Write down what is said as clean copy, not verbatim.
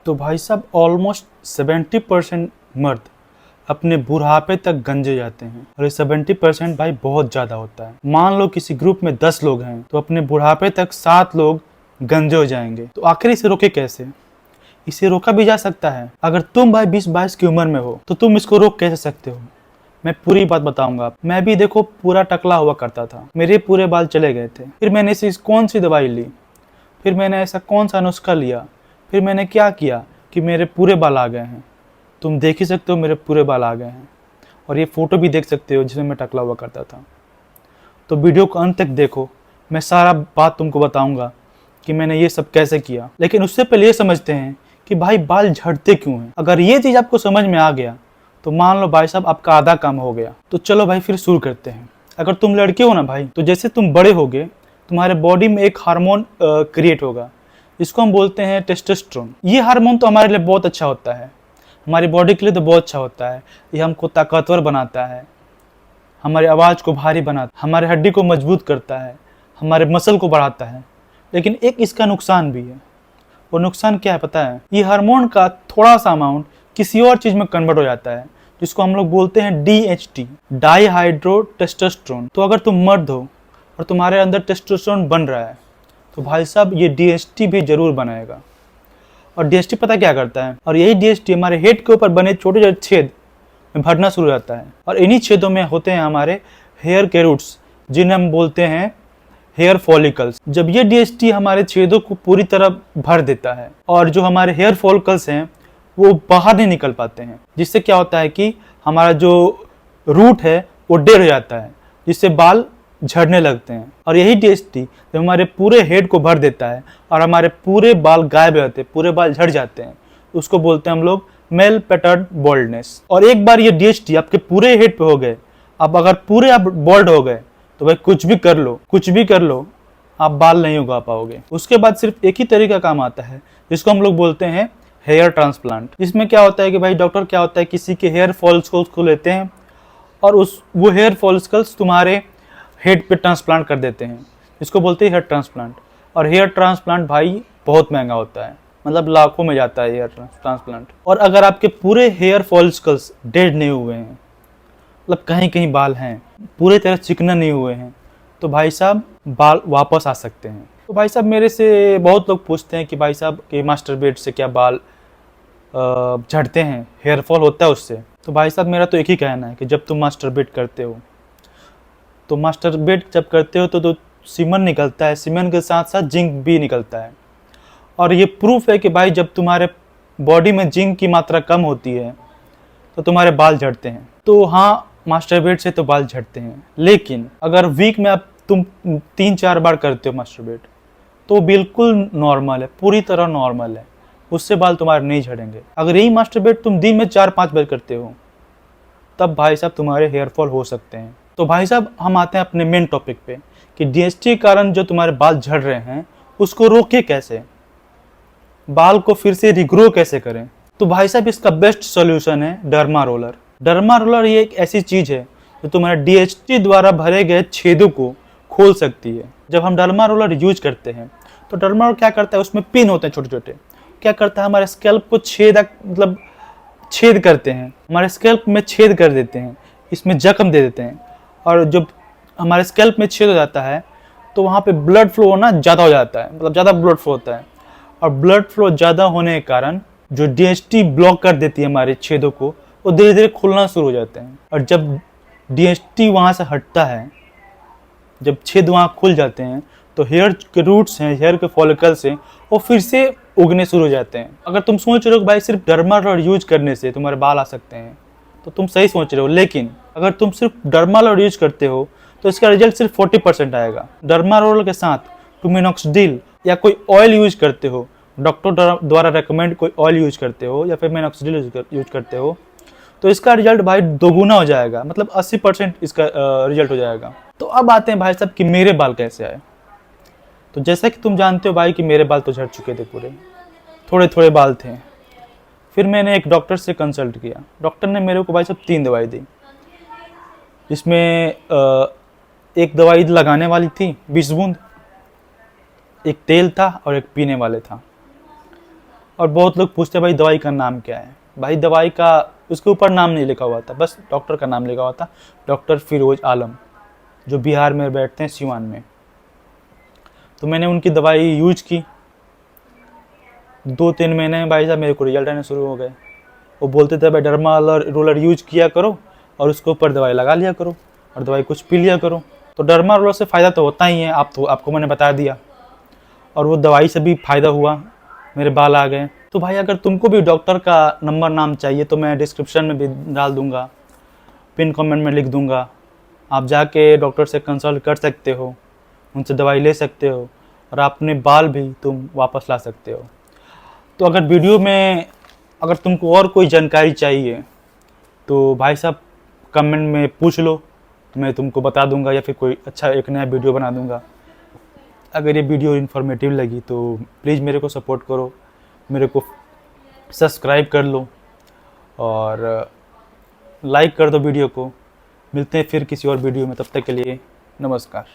तो भाई साहब ऑलमोस्ट 70% मर्द अपने बुढ़ापे तक गंजे जाते हैं और ये 70% भाई बहुत ज़्यादा होता है। मान लो किसी ग्रुप में 10 लोग हैं तो अपने बुढ़ापे तक 7 लोग गंजे हो जाएंगे। तो आखिर इसे रोके कैसे? इसे रोका भी जा सकता है। अगर तुम भाई 20-22 की उम्र में हो तो तुम इसको रोक कैसे सकते हो? मैं पूरी बात बताऊंगा। मैं भी देखो पूरा टकला हुआ करता था, मेरे पूरे बाल चले गए थे। फिर मैंने ऐसी कौन सी दवाई ली, फिर मैंने ऐसा कौन सा नुस्खा लिया, फिर मैंने क्या किया कि मेरे पूरे बाल आ गए हैं। तुम देख ही सकते हो मेरे पूरे बाल आ गए हैं और ये फोटो भी देख सकते हो जिसमें मैं टकला हुआ करता था। तो वीडियो को अंत तक देखो, मैं सारा बात तुमको बताऊंगा कि मैंने ये सब कैसे किया। लेकिन उससे पहले ये समझते हैं कि भाई बाल झड़ते क्यों हैं। अगर ये चीज़ आपको समझ में आ गया तो मान लो भाई साहब आपका आधा काम हो गया। तो चलो भाई फिर शुरू करते हैं। अगर तुम लड़के हो ना भाई, तो जैसे तुम बड़े होगे तुम्हारे बॉडी में एक हार्मोन क्रिएट होगा, इसको हम बोलते हैं टेस्टोस्टेरोन। ये हार्मोन तो हमारे लिए बहुत अच्छा होता है, हमारी बॉडी के लिए तो बहुत अच्छा होता है। ये हमको ताकतवर बनाता है, हमारी आवाज़ को भारी बनाता है, हमारे हड्डी को मजबूत करता है, हमारे मसल को बढ़ाता है। लेकिन एक इसका नुकसान भी है। वो नुकसान क्या है पता है? ये हार्मोन का थोड़ा सा अमाउंट किसी और चीज़ में कन्वर्ट हो जाता है जिसको हम लोग बोलते हैं DHT, डाईहाइड्रो टेस्टोस्टेरोन। तो अगर तुम मर्द हो और तुम्हारे अंदर टेस्टोस्टेरोन बन रहा है तो भाई साहब ये DHT भी जरूर बनाएगा। और DHT पता क्या करता है? और यही DHT हमारे हेड के ऊपर बने छोटे छोटे छेद में भरना शुरू हो जाता है और इन्हीं छेदों में होते हैं हमारे हेयर के रूट्स, जिन्हें हम बोलते हैं हेयर फॉलिकल्स। जब ये DHT हमारे छेदों को पूरी तरह भर देता है और जो हमारे हेयर फॉलिकल्स हैं वो बाहर नहीं निकल पाते हैं, जिससे क्या होता है कि हमारा जो रूट है वो डेड हो जाता है, जिससे बाल झड़ने लगते हैं। और यही DHT जब हमारे पूरे हेड को भर देता है और हमारे पूरे बाल गायब हो जाते हैं, पूरे बाल झड़ जाते हैं, उसको बोलते हैं हम लोग मेल पैटर्न बॉल्डनेस। और एक बार ये DHT आपके पूरे हेड पे हो गए, अब अगर पूरे आप बॉल्ड हो गए तो भाई कुछ भी कर लो आप बाल नहीं उगा पाओगे। उसके बाद सिर्फ एक ही तरीका काम आता है जिसको हम लोग बोलते हैं हेयर ट्रांसप्लांट। इसमें क्या होता है कि भाई डॉक्टर क्या होता है किसी के हेयर फॉलिकल्स को लेते हैं और वो हेयर फॉलिकल्स तुम्हारे हेड पे ट्रांसप्लांट कर देते हैं, इसको बोलते हैं हेयर ट्रांसप्लांट। और हेयर ट्रांसप्लांट भाई बहुत महंगा होता है, मतलब लाखों में जाता है हेयर ट्रांसप्लांट। और अगर आपके पूरे हेयर फॉलिकल्स डेड नहीं हुए हैं, मतलब कहीं कहीं बाल हैं, पूरे तरह चिकना नहीं हुए हैं, तो भाई साहब बाल वापस आ सकते हैं। तो भाई साहब मेरे से बहुत लोग पूछते हैं कि भाई साहब कि मास्टरबेट से क्या बाल झड़ते हैं, हेयर फॉल होता है उससे? तो भाई साहब मेरा तो एक ही कहना है कि जब तुम मास्टरबेट करते हो तो मास्टरबेट जब करते हो तो सीमन निकलता है, सीमन के साथ साथ जिंक भी निकलता है। और ये प्रूफ है कि भाई जब तुम्हारे बॉडी में जिंक की मात्रा कम होती है तो तुम्हारे बाल झड़ते हैं। तो हाँ, मास्टरबेट से तो बाल झड़ते हैं, लेकिन अगर वीक में अब तुम 3-4 बार करते हो मास्टरबेट तो बिल्कुल नॉर्मल है, पूरी तरह नॉर्मल है, उससे बाल तुम्हारे नहीं झड़ेंगे। अगर यही मास्टरबेट तुम दिन में 4-5 बार करते हो तब भाई साहब तुम्हारे हेयर फॉल हो सकते हैं। तो भाई साहब हम आते हैं अपने मेन टॉपिक पे कि DHT के कारण जो तुम्हारे बाल झड़ रहे हैं उसको रोके कैसे, बाल को फिर से रिग्रो कैसे करें। तो भाई साहब इसका बेस्ट सॉल्यूशन है डर्मा रोलर। डर्मा रोलर ये एक ऐसी चीज़ है जो तुम्हारे DHT द्वारा भरे गए छेदों को खोल सकती है। जब हम डर्मा रोलर यूज करते हैं तो डर्मा रोलर क्या करता है, उसमें पिन होते हैं छोटे छोटे, क्या करता है हमारे स्कैल्प को छेद करते हैं, हमारे स्कैल्प में छेद कर देते हैं, इसमें जख्म दे देते हैं। और जब हमारे स्कैल्प में छेद हो जाता है तो वहाँ पे ब्लड फ्लो होना ज़्यादा हो जाता है, मतलब ज़्यादा ब्लड फ्लो होता है। और ब्लड फ्लो ज़्यादा होने के कारण जो DHT ब्लॉक कर देती है हमारे छेदों को, वो धीरे धीरे खुलना शुरू हो जाते हैं। और जब DHT वहाँ से हटता है, जब छेद वहाँ खुल जाते हैं तो हेयर के रूट्स हैं, हेयर के फॉलिकल्स हैं, वो फिर से उगने शुरू हो जाते हैं। अगर तुम सोच रहे हो कि भाई सिर्फ डर्मा रोलर यूज करने से तुम्हारे बाल आ सकते हैं तो तुम सही सोच रहे हो, लेकिन अगर तुम सिर्फ डर्मा रोलर यूज करते हो तो इसका रिजल्ट सिर्फ 40% आएगा। डर्मा रोलर के साथ तुम मिनॉक्सिडिल या कोई ऑयल यूज करते हो, डॉक्टर द्वारा रेकमेंड कोई ऑयल यूज करते हो या फिर मिनॉक्सिडिल यूज करते हो, तो इसका रिजल्ट भाई दोगुना हो जाएगा, मतलब 80% इसका रिजल्ट हो जाएगा। तो अब आते हैं भाई साहब कि मेरे बाल कैसे आए। तो जैसा कि तुम जानते हो भाई कि मेरे बाल तो झड़ चुके थे, पूरे थोड़े थोड़े बाल थे। फिर मैंने एक डॉक्टर से कंसल्ट किया। डॉक्टर ने मेरे को भाई साहब 3 दवाई दी, जिसमें एक दवाई लगाने वाली थी 20 बूंद, एक तेल था और एक पीने वाले था। और बहुत लोग पूछते हैं भाई दवाई का नाम क्या है। भाई दवाई का उसके ऊपर नाम नहीं लिखा हुआ था, बस डॉक्टर का नाम लिखा हुआ था, डॉक्टर फिरोज आलम, जो बिहार में बैठते हैं सिवान में। तो मैंने उनकी दवाई यूज की, 2-3 महीने में भाई साहब मेरे को रिजल्ट आने शुरू हो गए। वो बोलते थे भाई डर्मा रोलर यूज किया करो और उसके ऊपर दवाई लगा लिया करो और दवाई कुछ पी लिया करो। तो डर्मा रोलर से फ़ायदा तो होता ही है, आपको मैंने बता दिया, और वो दवाई से भी फ़ायदा हुआ, मेरे बाल आ गए। तो भाई अगर तुमको भी डॉक्टर का नंबर नाम चाहिए तो मैं डिस्क्रिप्शन में भी डाल दूंगा, पिन कमेंट में लिख दूंगा। आप जाके डॉक्टर से कंसल्ट कर सकते हो, उनसे दवाई ले सकते हो और अपने बाल भी तुम वापस ला सकते हो। तो अगर वीडियो में अगर तुमको और कोई जानकारी चाहिए तो भाई साहब कमेंट में पूछ लो, मैं तुमको बता दूंगा या फिर कोई अच्छा एक नया वीडियो बना दूंगा। अगर ये वीडियो इन्फॉर्मेटिव लगी तो प्लीज़ मेरे को सपोर्ट करो, मेरे को सब्सक्राइब कर लो और लाइक कर दो वीडियो को। मिलते हैं फिर किसी और वीडियो में, तब तक के लिए नमस्कार।